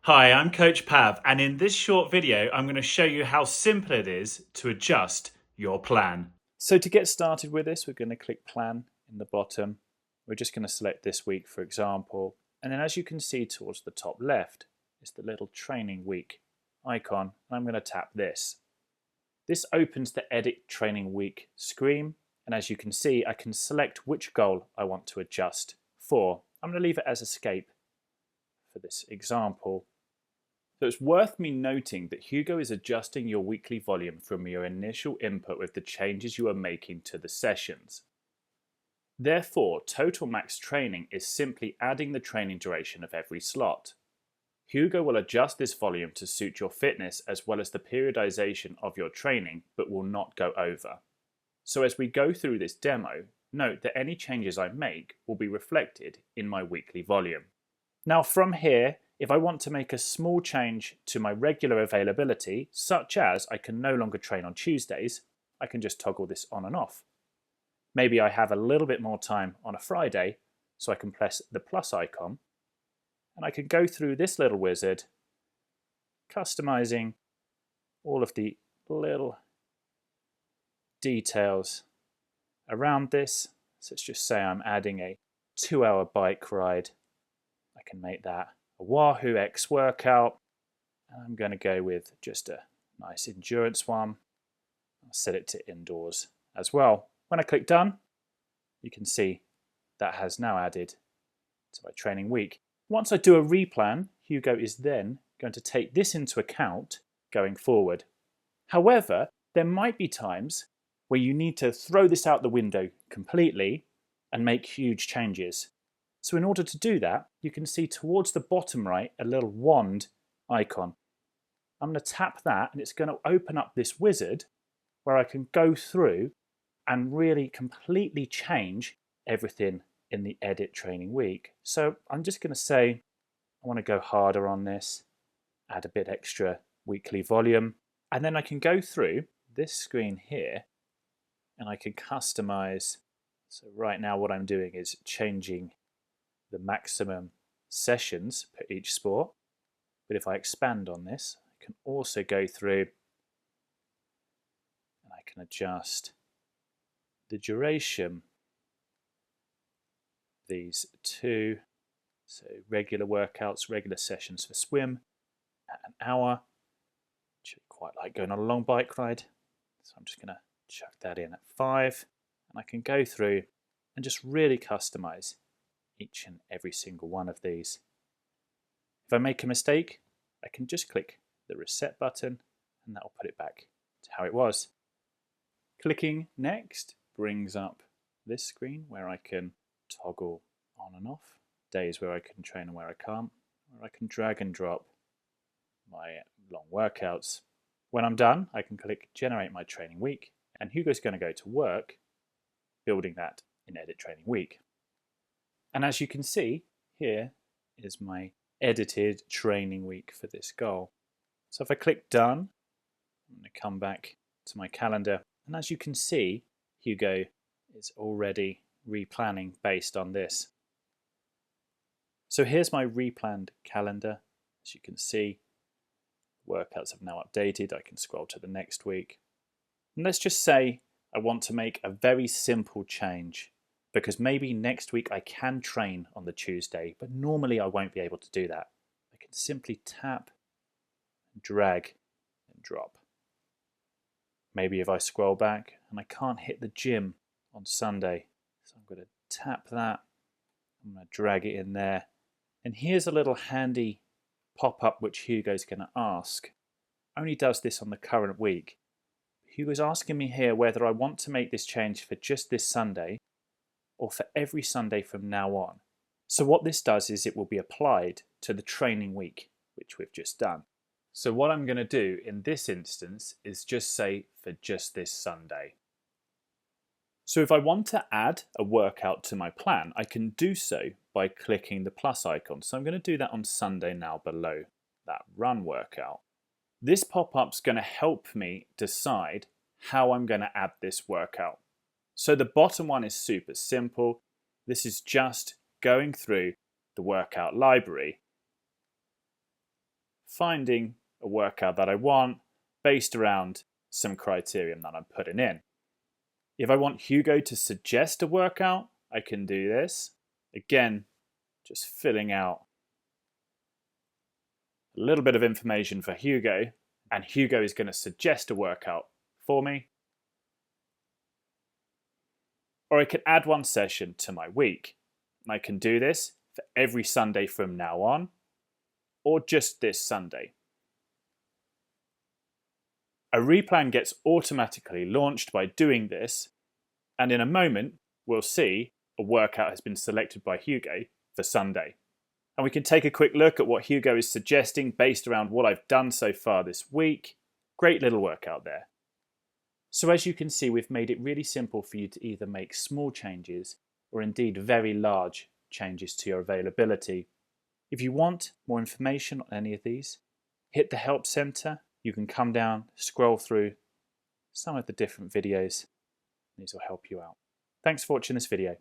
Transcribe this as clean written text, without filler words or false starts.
Hi, I'm Coach Pav, and in this short video, I'm going to show you how simple it is to adjust your plan. So to get started with this, we're going to click Plan in the bottom. We're just going to select this week, for example. And then as you can see towards the top left is the little training week icon. And I'm going to tap this. This opens the Edit Training Week screen. And as you can see, I can select which goal I want to adjust for. I'm going to leave it as Escape for this example. So it's worth me noting that Hugo is adjusting your weekly volume from your initial input with the changes you are making to the sessions. Therefore, total max training is simply adding the training duration of every slot. Hugo will adjust this volume to suit your fitness as well as the periodization of your training, but will not go over. So as we go through this demo, note that any changes I make will be reflected in my weekly volume. Now from here, if I want to make a small change to my regular availability, such as I can no longer train on Tuesdays, I can just toggle this on and off. Maybe I have a little bit more time on a Friday, so I can press the plus icon, and I can go through this little wizard, customizing all of the little details around this. So let's just say I'm adding a 2-hour bike ride. I can make that a Wahoo X workout, and I'm going to go with just a nice endurance one. I'll set it to indoors as well. When I click done, you can see that has now added to my training week. Once I do a replan, Hugo is then going to take this into account going forward. However, there might be times where you need to throw this out the window completely and make huge changes. So in order to do that, you can see towards the bottom right a little wand icon. I'm going to tap that and it's going to open up this wizard where I can go through and really completely change everything in the Edit Training Week. So I'm just going to say I want to go harder on this, add a bit extra weekly volume, and then I can go through this screen here and I can customize. So right now what I'm doing is changing the maximum sessions per each sport. But if I expand on this, I can also go through and I can adjust the duration of these two. So regular workouts, regular sessions for swim at an hour. Which I quite like going on a long bike ride. So I'm just going to chuck that in at 5. And I can go through and just really customize each and every single one of these. If I make a mistake, I can just click the reset button and that will put it back to how it was. Clicking next brings up this screen where I can toggle on and off, days where I can train and where I can't, where I can drag and drop my long workouts. When I'm done, I can click generate my training week and Hugo's going to go to work building that in Edit Training Week. And as you can see, here is my edited training week for this goal. So if I click done, I'm going to come back to my calendar. And as you can see, Hugo is already replanning based on this. So here's my replanned calendar. As you can see, workouts have now updated. I can scroll to the next week. And let's just say I want to make a very simple change, because maybe next week I can train on the Tuesday, but normally I won't be able to do that. I can simply tap, drag, and drop. Maybe if I scroll back and I can't hit the gym on Sunday, so I'm going to tap that, I'm going to drag it in there. And here's a little handy pop-up which Hugo's going to ask. Only does this on the current week. Hugo's asking me here whether I want to make this change for just this Sunday or for every Sunday from now on. So what this does is it will be applied to the training week, which we've just done. So what I'm going to do in this instance is just say for just this Sunday. So if I want to add a workout to my plan, I can do so by clicking the plus icon. So I'm going to do that on Sunday now below that run workout. This pop-up's going to help me decide how I'm going to add this workout. So the bottom one is super simple. This is just going through the workout library. finding a workout that I want based around some criterion that I'm putting in. If I want Hugo to suggest a workout, I can do this. Again, just filling out a little bit of information for Hugo, and Hugo is going to suggest a workout for me. Or I could add one session to my week. I can do this for every Sunday from now on, or just this Sunday. A replan gets automatically launched by doing this, and in a moment, we'll see a workout has been selected by Hugo for Sunday. And we can take a quick look at what Hugo is suggesting based around what I've done so far this week. Great little workout there. So as you can see, we've made it really simple for you to either make small changes or indeed very large changes to your availability. If you want more information on any of these, hit the Help Center. You can come down, scroll through some of the different videos. These will help you out. Thanks for watching this video.